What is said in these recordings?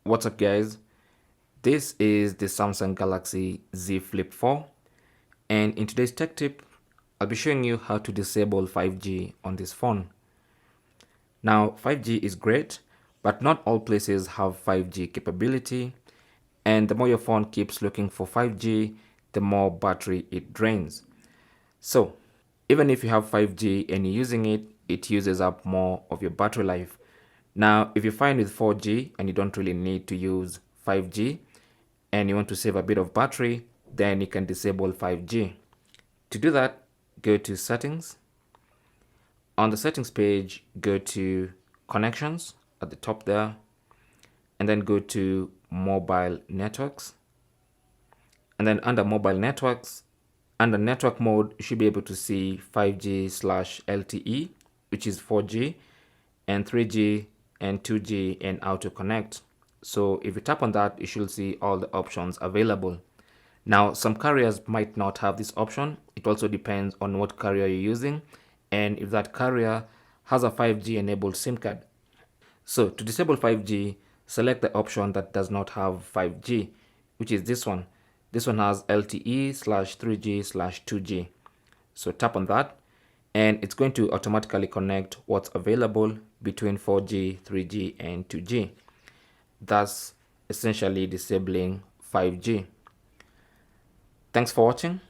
What's up guys, this is the Samsung Galaxy Z Flip 4 and in today's tech tip I'll be showing you how to disable 5G on this phone. Now 5G is great, but not all places have 5G capability, and the more your phone keeps looking for 5G, the more battery it drains. So even if you have 5G and you're using it, it uses up more of your battery life. Now, if you're fine with 4G and you don't really need to use 5G and you want to save a bit of battery, then you can disable 5G. To do that, go to Settings. On the Settings page, go to Connections at the top there, and then go to Mobile Networks. And then under Mobile Networks, under Network Mode, you should be able to see 5G/LTE, which is 4G, and 3G and 2G and Auto Connect. So if you tap on that, you should see all the options available. Now, some carriers might not have this option. It also depends on what carrier you're using and if that carrier has a 5G enabled SIM card. So to disable 5G, select the option that does not have 5G, which is this one. This one has LTE/3G/2G. So tap on that and it's going to automatically connect what's available between 4G, 3G, and 2G, thus essentially disabling 5G. Thanks for watching.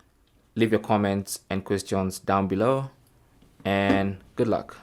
Leave your comments and questions down below, and good luck.